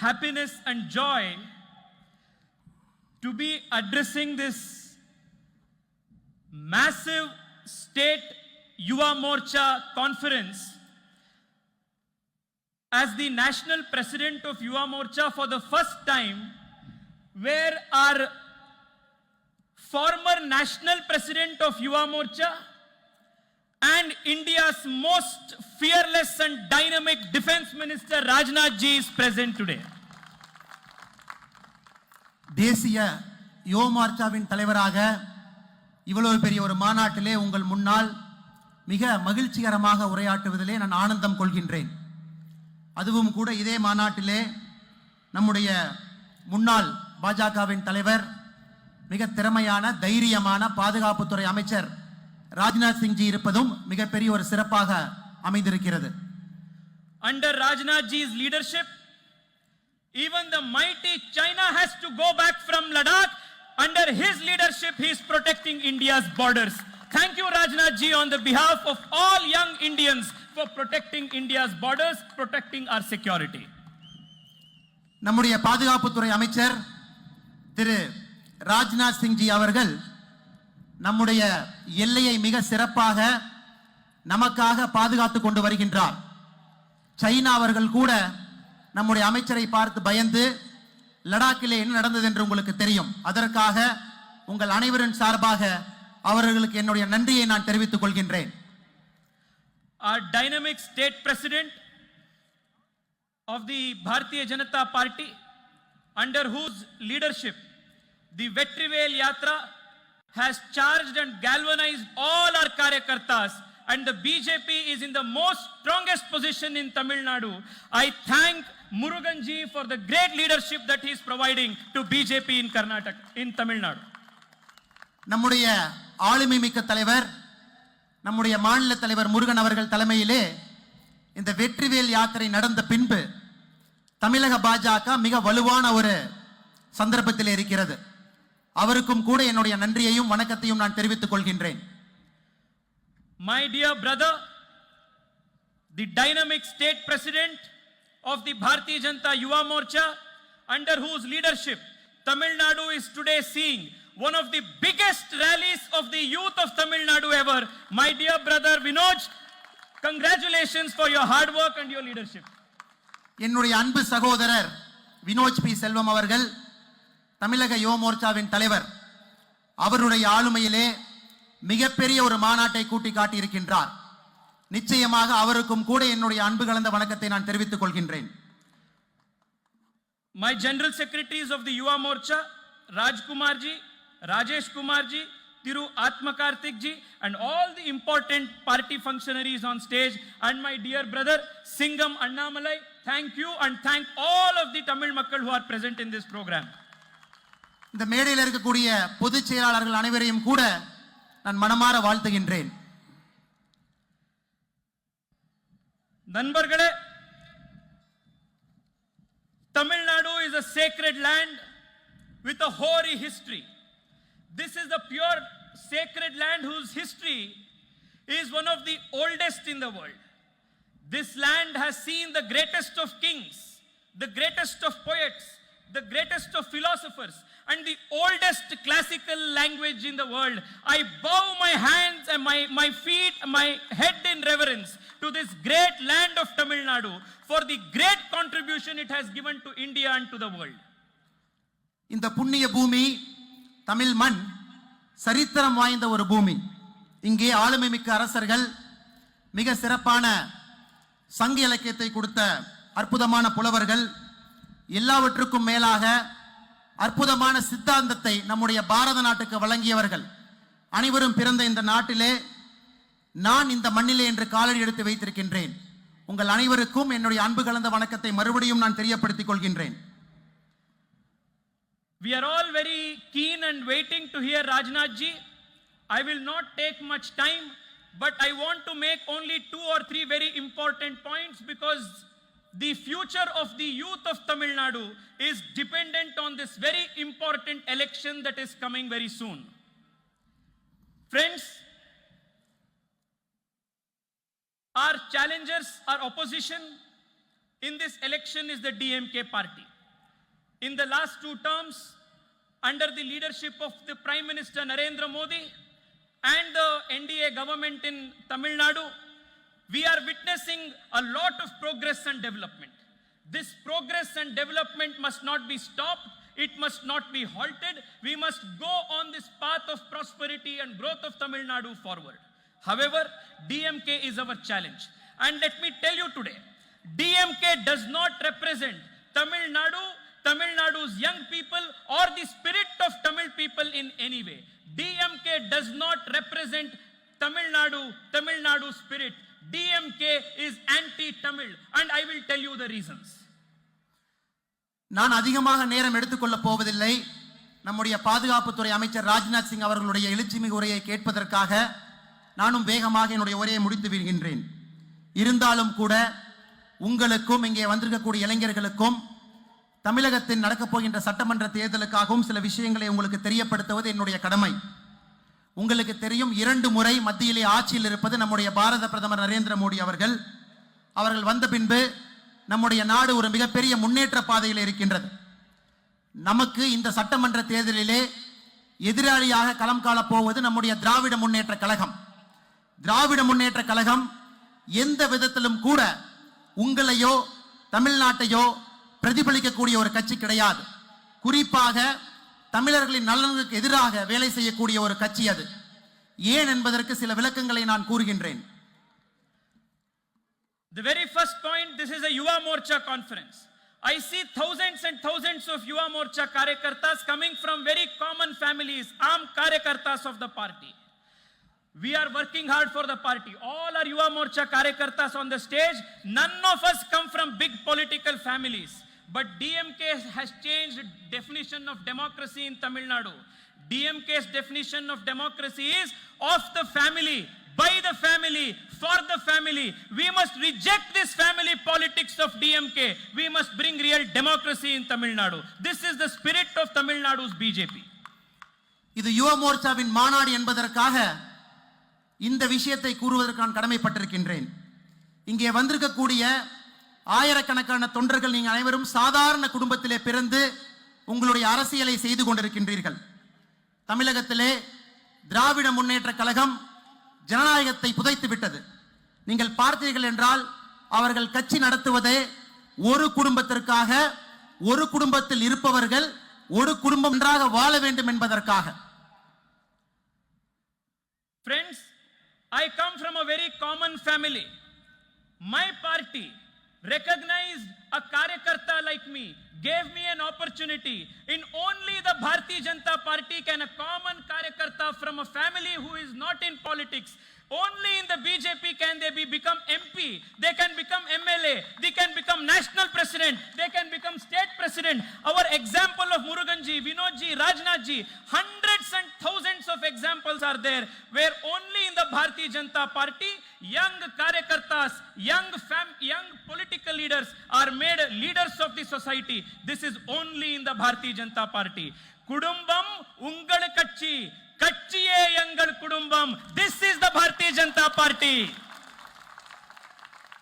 happiness and joy to be addressing this massive state Yuva Morcha conference as the national president of Yuva Morcha for the first time, where our former national president of Yuva Morcha and India's most fearless and dynamic defense minister Rajnath ji is present today. தேசிய யுவ மோர்ச்சாவின் தலைவராக இவ்வளவு பெரிய ஒரு மாநாட்டிலே உங்கள் முன்னால் மிக மகிழ்ச்சிகரமாக உரையாற்றுவதிலே நான் ஆனந்தம் கொள்கின்றேன். அதுவும் கூட இதே மாநாட்டிலே நம்முடைய முன்னாள் பாஜகவின் தலைவர் மிக திறமையான தைரியமான பாதுகாப்புத்துறை அமைச்சர் ராஜ்நாத் சிங் ஜி இருப்பதும் மிகப்பெரிய ஒரு சிறப்பாக அமைந்திருக்கிறது. Under Rajnath ji's leadership, even the mighty China has to go back from Ladakh. Under his leadership, he is protecting India's borders. Thank you, Rajnath ji, on the behalf of all young Indians for protecting India's borders, protecting our security. நம்முடைய பாதுகாப்புத்துறை அமைச்சர் திரு ராஜ்நாத் சிங் ஜி அவர்கள் நம்முடைய எல்லையை மிக சிறப்பாக நமக்காக பாதுகாத்துக் கொண்டு வருகின்றார். சைனா அவர்கள் கூட நம்முடைய அமைச்சரை பார்த்து பயந்து லடாக்கிலே என்ன நடந்தது என்று உங்களுக்கு தெரியும். அதற்காக உங்கள் அனைவரின் சார்பாக அவர்களுக்கு என்னுடைய நன்றியை நான் தெரிவித்துக் கொள்கின்றேன். Our dynamic state president of the Bharatiya Janata Party, under whose leadership the Vetrivel Yatra has charged and galvanized all our Karyakartas, and the BJP is in the most strongest position in Tamil Nadu. I thank Murugan ji for the great leadership that he is providing to BJP in Karnataka, in Tamil Nadu. நம்முடைய ஆளுமை மிக்க தலைவர் நம்முடைய மாநில தலைவர் முருகன் அவர்கள் தலைமையிலே இந்த வெற்றிவேல் யாத்திரை நடந்த பின்பு தமிழக பாஜக மிக வலுவான ஒரு சந்தர்ப்பத்தில் இருக்கிறது. அவருக்கும் கூட என்னுடைய நன்றியையும் வணக்கத்தையும் நான் தெரிவித்துக் கொள்கின்றேன். My dear brother, the dynamic state president of the Bharatiya Janata Yuva Morcha, under whose leadership Tamil Nadu is today seeing one of the biggest rallies of the youth of Tamil Nadu ever. My dear brother Vinod, congratulations for your hard work and your leadership. என்னுடைய அன்பு சகோதரர் Vinoj B செல்வம் அவர்கள் தமிழக யுவ மோர்ச்சாவின் தலைவர், அவருடைய ஆளுமையிலே மிகப்பெரிய ஒரு மாநாட்டை கூட்டி காட்டி இருக்கின்றார். நிச்சயமாக அவருக்கும் கூட என்னுடைய அன்பு கலந்த வணக்கத்தை நான் தெரிவித்துக் கொள்கின்றேன். My general secretaries of the Yuva Morcha, Rajkumar ji, Rajesh Kumar ji, Thiru Atma Karthik ji, and all the important party functionaries on stage, and my dear brother Singam Annamalai, thank you and thank all of the Tamil Makkal who are present in this program. இந்த மேடையில் இருக்கக்கூடிய பொதுச் செயலாளர்கள் அனைவரையும் கூட நான் மனமாற வாழ்த்துகின்றேன். நண்பர்களே, Tamil Nadu is a sacred land with a hoary history. This is the pure sacred land whose history is one of the oldest in the world. This land has seen the greatest of kings, the greatest of poets, the greatest of philosophers, and the oldest classical language in the world. I bow my hands and my feet, my head in reverence to this great land of Tamil Nadu for the great contribution it has given to India and to the world. இந்த புண்ணிய பூமி தமிழ் மண் சரித்திரம் வாய்ந்த ஒரு பூமி. இங்கே ஆளுமை மிக்க அரசர்கள், மிக சிறப்பான சங்க இலக்கியத்தை கொடுத்த அற்புதமான புலவர்கள், எல்லாவற்றுக்கும் மேலாக அற்புதமான சித்தாந்தத்தை நம்முடைய பாரத நாட்டுக்கு வழங்கியவர்கள் அனைவரும் பிறந்த இந்த நாட்டிலே நான் இந்த மண்ணிலே என்று காலடி எடுத்து வைத்திருக்கின்றேன். உங்கள் அனைவருக்கும் என்னுடைய அன்பு கலந்த வணக்கத்தை மறுபடியும் நான் தெரியப்படுத்திக் கொள்கின்றேன். We are all very keen and waiting to hear Rajnath ji. I will not take much time, but I want to make only 2 or 3 very important points, because the future of the youth of Tamil Nadu is dependent on this very important election that is coming very soon. Friends, our challengers, our opposition in this election is the DMK party. in the last 2 terms, under the leadership of the Prime Minister Narendra Modi and the NDA government in Tamil Nadu, we are witnessing a lot of progress and development. This progress and development must not be stopped. It must not be halted. We must go on this path of prosperity and growth of Tamil Nadu forward. However, DMK is our challenge. And let me tell you today, DMK does not represent Tamil Nadu's young people or the spirit of Tamil people in any way. DMK does not represent Tamil Nadu spirit. DMK is anti-Tamil, and I will tell you the reasons. நான் அதிகமாக நேரம் எடுத்துக்கொள்ள போவதில்லை. நம்முடைய பாதுகாப்புத்துறை அமைச்சர் ராஜ்நாத் சிங் அவர்களுடைய எழுச்சிமிகு உரையை கேட்பதற்காக நானும் வேகமாக என்னுடைய உரையை முடித்து விடுகின்றேன். இருந்தாலும் கூட உங்களுக்கும் இங்கே வந்திருக்கக்கூடிய இளைஞர்களுக்கும் தமிழகத்தில் நடக்கப் போகின்ற சட்டமன்ற தேர்தலுக்காகவும் சில விஷயங்களை உங்களுக்கு தெரியப்படுத்துவது என்னுடைய கடமை. உங்களுக்கு தெரியும், 2 முறை மத்தியிலே ஆட்சியில் இருப்பது நம்முடைய பாரத பிரதமர் நரேந்திர மோடி அவர்கள். அவர்கள் வந்த பின்பு நம்முடைய நாடு ஒரு மிகப்பெரிய முன்னேற்ற பாதையில் இருக்கின்றது. நமக்கு இந்த சட்டமன்ற தேர்தலிலே எதிராளியாக களம் காணப் போவது நம்முடைய திராவிட முன்னேற்ற கழகம். திராவிட முன்னேற்ற கழகம் எந்த விதத்திலும் கூட உங்களையோ தமிழ்நாட்டையோ பிரதிபலிக்கக்கூடிய ஒரு கட்சி கிடையாது. குறிப்பாக தமிழர்களின் நலனுக்கு எதிராக வேலை செய்யக்கூடிய ஒரு கட்சி அது. ஏன் என்பதற்கு சில விளக்கங்களை நான் கூறுகின்றேன். The very first point, this is a Yuva Morcha conference. I see thousands and thousands of Yuva Morcha Karyakartas coming from very common families, armed Karyakartas of the party. We are working hard for the party. All are Yuva Morcha Karyakartas on the stage. None of us come from big political families. But DMK has changed definition of democracy in Tamil Nadu. DMK's definition of democracy is of the family, by the family, for the family. We must reject this family politics of DMK. We must bring real democracy in Tamil Nadu. This is the spirit of Tamil Nadu's BJP. இது யுவ மோர்ச்சாவின் மாநாடு என்பதற்காக இந்த விஷயத்தை கூறுவதற்கு நான் கடமைப்பட்டிருக்கின்றேன். இங்கே வந்திருக்கக்கூடிய ஆயிரக்கணக்கான தொண்டர்கள் நீங்கள் அனைவரும் சாதாரண குடும்பத்திலே பிறந்து உங்களுடைய அரசியலை செய்து கொண்டிருக்கின்றீர்கள். தமிழகத்திலே திராவிட முன்னேற்ற கழகம் ஜனநாயகத்தை புதைத்து விட்டது. நீங்கள் பார்த்தீர்கள் என்றால் அவர்கள் கட்சி நடத்துவதே ஒரு குடும்பத்திற்காக, ஒரு குடும்பத்தில் இருப்பவர்கள் ஒரு குடும்பம் ஒன்றாக வாழ வேண்டும் என்பதற்காக. Friends, I come from a very common family. My party recognized a Karyakarta like me, gave me an opportunity. In only the Bharatiya Janata Party can a common Karyakarta from a family who is not in politics, only in the BJP can they become MP, they can become MLA, they can become national president, they can become state president. Our example of Muruganji, Vinodji, Rajnathji, hundreds and thousands of examples are there where only in the Bharatiya Janata Party young Karyakartas, young political leaders are made leaders of the society. This is only in the Bharatiya Janata Party. Kudumbam ungal katchi, katchiye yangal kudumbam. This is the Bharatiya Janata Party.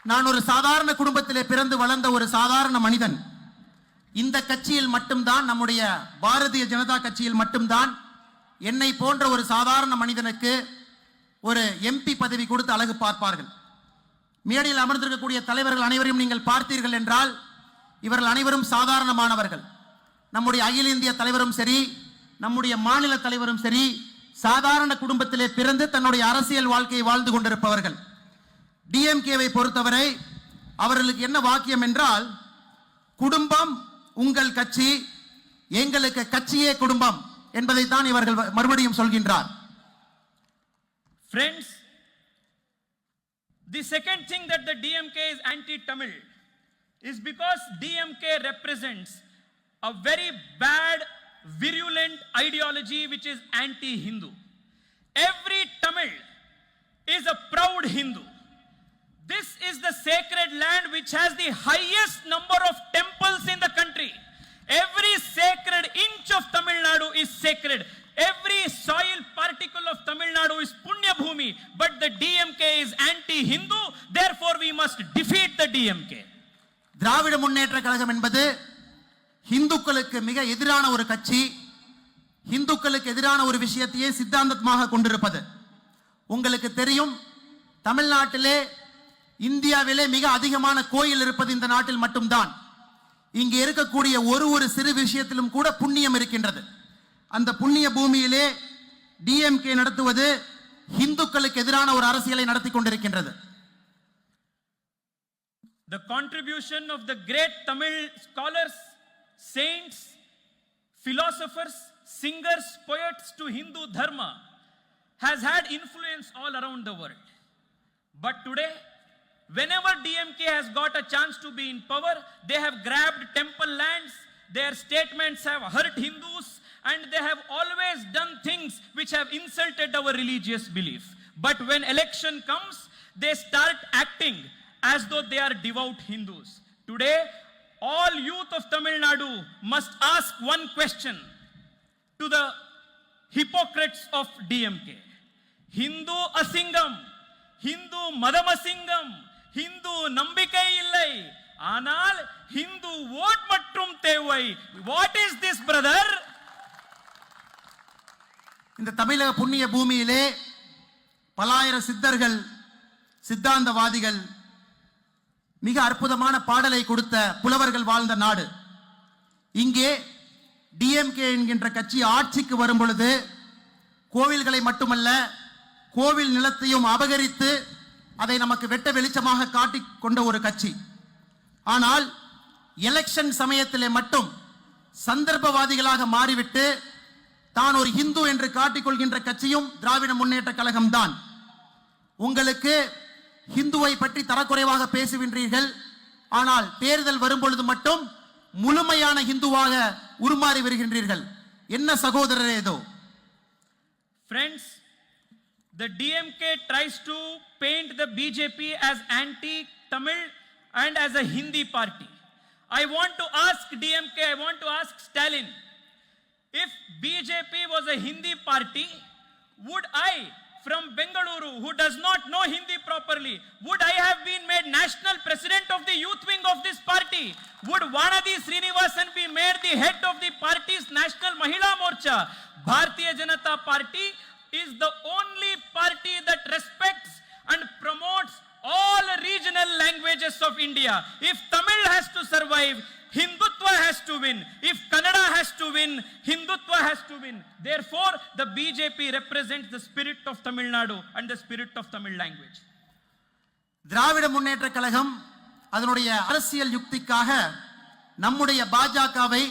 நான் ஒரு சாதாரண குடும்பத்திலே பிறந்து வளர்ந்த ஒரு சாதாரண மனிதன். இந்த கட்சியில் மட்டும்தான், நம்முடைய பாரதிய ஜனதா கட்சியில் மட்டும்தான் என்னை போன்ற ஒரு சாதாரண மனிதனுக்கு ஒரு எம்பி பதவி கொடுத்து அழகு பார்ப்பார்கள். மேடையில் அமர்ந்திருக்கக்கூடிய தலைவர்கள் அனைவரையும் நீங்கள் பார்த்தீர்கள் என்றால் இவர்கள் அனைவரும் சாதாரணமானவர்கள். நம்முடைய அகில இந்திய தலைவரும் சரி, நம்முடைய மாநில தலைவரும் சரி, சாதாரண குடும்பத்திலே பிறந்து தன்னுடைய அரசியல் வாழ்க்கையை வாழ்ந்து கொண்டிருப்பவர்கள். டிஎம்கேவை பொறுத்தவரை அவர்களுக்கு என்ன வாக்கியம் என்றால், குடும்பம் உங்கள் கட்சி, எங்களுக்கு கட்சியே குடும்பம் என்பதைத்தான் இவர்கள் மறுபடியும் சொல்கின்றார். Friends, the second thing that the DMK is anti-Tamil is because DMK represents a very bad, virulent ideology which is anti-Hindu. Every Tamil is a proud Hindu. This is the sacred land which has the highest number of temples in the country. Every sacred inch of Tamil Nadu is sacred. Every soil particle of Tamil Nadu is Punya Bhumi, but the DMK is anti-Hindu, therefore we must defeat the DMK. Dravida Munnetra Kazhagam என்பது இந்துக்களுக்கு மிக எதிரான ஒரு கட்சி, இந்துக்களுக்கு எதிரான ஒரு விஷயத்தையே சித்தாந்தமாக கொண்டிருப்பது. உங்களுக்கு தெரியும், தமிழ்நாட்டிலே இந்தியாவிலே மிக அதிகமான கோயில் இருப்பது இந்த நாட்டில் மட்டும்தான். இங்கே இருக்கக்கூடிய ஒரு சிறு விஷயத்திலும் கூட புண்ணியம் இருக்கின்றது. அந்த புண்ணிய பூமியிலே டிஎம்கே நடத்துவது இந்துக்களுக்கு எதிரான ஒரு அரசியலை நடத்தி கொண்டிருக்கின்றது. The contribution of the great Tamil scholars, saints, philosophers, singers, poets to Hindu dharma has had influence all around the world. But today, whenever DMK has got a chance to be in power, they have grabbed temple lands, their statements have hurt Hindus, and they have always done things which have insulted our religious belief. But when election comes, they start acting as though they are devout Hindus. Today, all youth of Tamil Nadu must ask one question to the hypocrites of DMK. Hindu asingam, Hindu madam asingam, Hindu nambikai illai, ஆனால் Hindu vote மட்டும் தேவை. What is this, brother? இந்த தமிழக புண்ணிய பூமியிலே பலாயிரம் சித்தர்கள், சித்தாந்தவாதிகள், மிக அற்புதமான பாடலை கொடுத்த புலவர்கள் வாழ்ந்த நாடு. இங்கே டிஎம்கே என்கின்ற கட்சி ஆட்சிக்கு வரும் பொழுது கோவில்களை மட்டுமல்ல, கோவில் நிலத்தையும் அபகரித்து அதை நமக்கு வெட்ட வெளிச்சமாக காட்டிக் கொண்ட ஒரு கட்சி. ஆனால் எலெக்ஷன் சமயத்திலே மட்டும் சந்தர்ப்பவாதிகளாக மாறிவிட்டு தான் ஒரு இந்து என்று காட்டிக்கொள்கின்ற கட்சியும் திராவிட முன்னேற்ற கழகம் தான். உங்களுக்கு இந்துவை பற்றி தரக்குறைவாக பேசுகின்றீர்கள், ஆனால் தேர்தல் வரும் பொழுது மட்டும் முழுமையான இந்துவாக உருமாறி வருகின்றீர்கள். என்ன சகோதரரே ஏதோ? Friends, the DMK tries to paint the BJP as anti-Tamil and as a Hindi party. I want to ask DMK, I want to ask Stalin, if BJP was a Hindi party, would I, from Bengaluru, who does not know Hindi properly, would I have been made national president of the youth wing of this party? Would Vanadi Srinivasan be made the head of the party's National Mahila Morcha? Bharatiya Janata Party is the only party that respects and promotes all regional languages of India. If Tamil has to survive, Hindutva has to win. If Kannada has to win, Hindutva has to win. Therefore, the BJP represents the spirit of Tamil Nadu and the spirit of Tamil language. Dravida Munnetra Kazhagam அதனுடைய அரசியல் யுக்திக்காக நம்முடைய பாஜகவை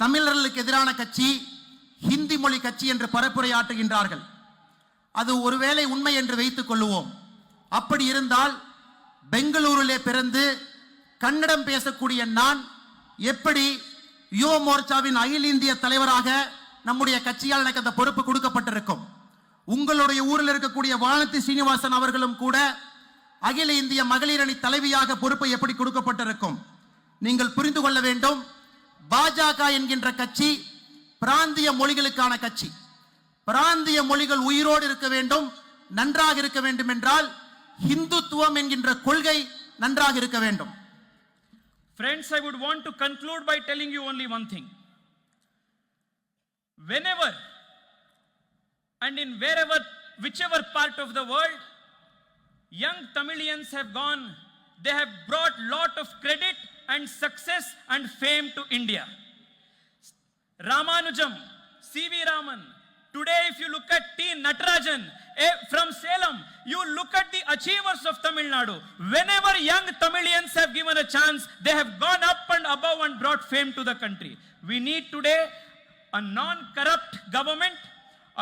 தமிழர்களுக்கு எதிரான கட்சி, ஹிந்தி மொழி கட்சி என்று பரப்புரையாற்றுகின்றார்கள். அது ஒருவேளை உண்மை என்று வைத்துக் கொள்ளுவோம். அப்படி இருந்தால் பெங்களூரிலே பிறந்து கன்னடம் பேசக்கூடிய நான் எப்படி யுவ மோர்ச்சாவின் அகில இந்திய தலைவராக நம்முடைய கட்சியால் எனக்கு அந்த பொறுப்பு கொடுக்கப்பட்டிருக்கும்? உங்களுடைய ஊரில் இருக்கக்கூடிய வானதி சீனிவாசன் அவர்களும் கூட அகில இந்திய மகளிர் அணி தலைவியாக பொறுப்பை எப்படி கொடுக்கப்பட்டிருக்கும்? நீங்கள் புரிந்து கொள்ள வேண்டும், பாஜக என்கின்ற கட்சி பிராந்திய மொழிகளுக்கான கட்சி. பிராந்திய மொழிகள் உயிரோடு இருக்க வேண்டும், நன்றாக இருக்க வேண்டும் என்றால் இந்துத்துவம் என்கின்ற கொள்கை நன்றாக இருக்க வேண்டும். Friends, I would want to conclude by telling you only one thing. Whenever and in wherever, whichever part of the world, young Tamilians have gone, they have brought lot of credit and success and fame to India. Ramanujam, C.V. Raman, today if you look at T. Natarajan from Salem, you look at the achievers of Tamil Nadu. Whenever young Tamilians have given a chance, they have gone up and above and brought fame to the country. We need today a non-corrupt government,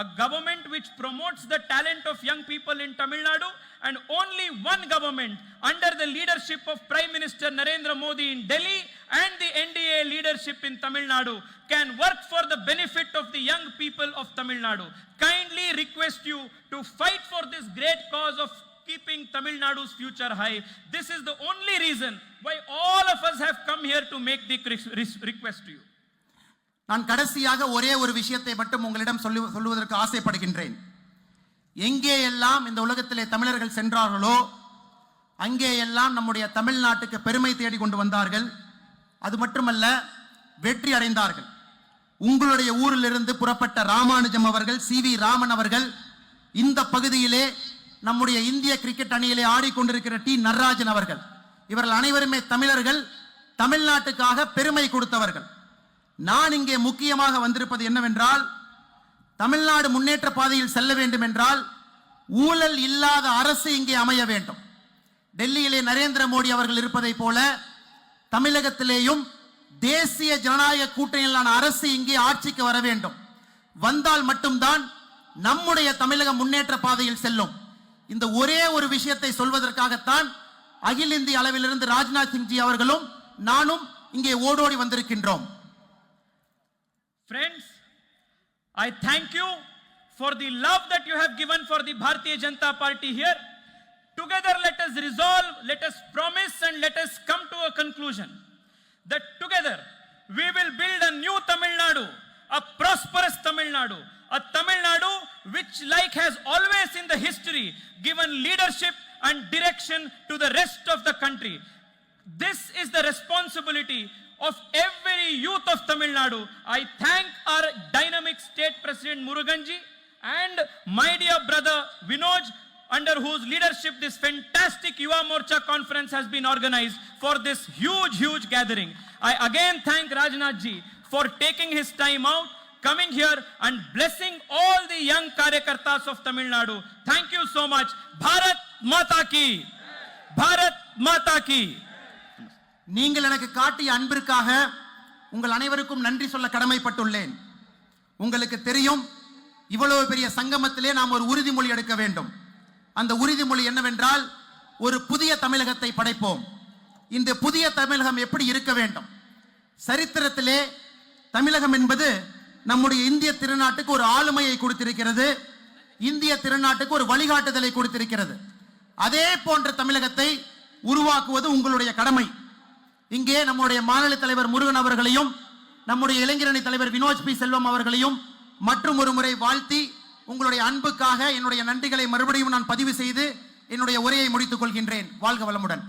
a government which promotes the talent of young people in Tamil Nadu, and only one government under the leadership of Prime Minister Narendra Modi in Delhi and the NDA leadership in Tamil Nadu can work for the benefit of the young people of Tamil Nadu. Kindly request you to fight for this great cause of keeping Tamil Nadu's future high. This is the only reason why all of us have come here to make the request to you. நான் கடைசியாக ஒரே ஒரு விஷயத்தை மட்டும் உங்களிடம் சொல்லுவதற்கு ஆசைப்படுகின்றேன். எங்கே எல்லாம் இந்த உலகத்திலே தமிழர்கள் சென்றார்களோ அங்கே எல்லாம் நம்முடைய தமிழ்நாட்டுக்கு பெருமை தேடி கொண்டு வந்தார்கள். அது மட்டுமல்ல, வெற்றி அடைந்தார்கள். உங்களுடைய ஊரிலிருந்து புறப்பட்ட ராமானுஜம் அவர்கள், சி.வி. ராமன் அவர்கள், இந்த பகுதியிலே நம்முடைய இந்திய கிரிக்கெட் அணியிலே ஆடிக்கொண்டிருக்கிற டி. நடராஜன் அவர்கள், இவர்கள் அனைவருமே தமிழர்கள், தமிழ்நாட்டுக்காக பெருமை கொடுத்தவர்கள். நான் இங்கே முக்கியமாக வந்திருப்பது என்னவென்றால், தமிழ்நாடு முன்னேற்ற பாதையில் செல்ல வேண்டும் என்றால் ஊழல் இல்லாத அரசு இங்கே அமைய வேண்டும். டெல்லியிலே நரேந்திர மோடி அவர்கள் இருப்பதை போல தமிழகத்திலேயும் தேசிய ஜனநாயக கூட்டணியிலான அரசு இங்கே ஆட்சிக்கு வர வேண்டும். வந்தால் மட்டும்தான் நம்முடைய தமிழகம் முன்னேற்ற பாதையில் செல்லும். இந்த ஒரே ஒரு விஷயத்தை சொல்வதற்காகத்தான் அகில இந்திய அளவிலிருந்து ராஜ்நாத் சிங் ஜி அவர்களும் நானும் இங்கே ஓடோடி வந்திருக்கின்றோம். Friends, I thank you for the love that you have given for the Bharatiya Janata Party here. Together let us resolve, let us promise, and let us come to a conclusion that together we will build a new Tamil Nadu, a prosperous Tamil Nadu, a Tamil Nadu which, like has always in the history, given leadership and direction to the rest of the country. This is the responsibility of every youth of Tamil Nadu. I thank our dynamic state president Muruganji and my dear brother Vinod, under whose leadership this fantastic Yuva Morcha conference has been organized for this huge gathering. I again thank Rajnath ji for taking his time out, coming here and blessing all the young karyakartas of Tamil Nadu. Thank you so much. Bharat Mata ki! Bharat Mata ki! நீங்கள் எனக்கு காட்டிய அன்பிற்காக உங்கள் அனைவருக்கும் நன்றி சொல்ல கடமைப்பட்டுள்ளேன். உங்களுக்கு தெரியும், இவ்வளவு பெரிய சங்கமத்திலே நாம் ஒரு உறுதிமொழி எடுக்க வேண்டும். அந்த உறுதிமொழி என்னவென்றால், ஒரு புதிய தமிழகத்தை படைப்போம். இந்த புதிய தமிழகம் எப்படி இருக்க வேண்டும்? சரித்திரத்திலே தமிழகம் என்பது நம்முடைய இந்திய திருநாட்டுக்கு ஒரு ஆளுமையை கொடுத்திருக்கிறது, இந்திய திருநாட்டுக்கு ஒரு வழிகாட்டுதலை கொடுத்திருக்கிறது. அதே போன்ற தமிழகத்தை உருவாக்குவது உங்களுடைய கடமை. இங்கே நம்முடைய மாநில தலைவர் முருகன் அவர்களையும் நம்முடைய இளைஞரணி தலைவர் வினோத் பி செல்வம் அவர்களையும் மற்றும் ஒரு முறை வாழ்த்தி உங்களுடைய அன்புக்காக என்னுடைய நன்றிகளை மறுபடியும் நான் பதிவு செய்து என்னுடைய உரையை முடித்துக் கொள்கின்றேன். வாழ்க வளமுடன்.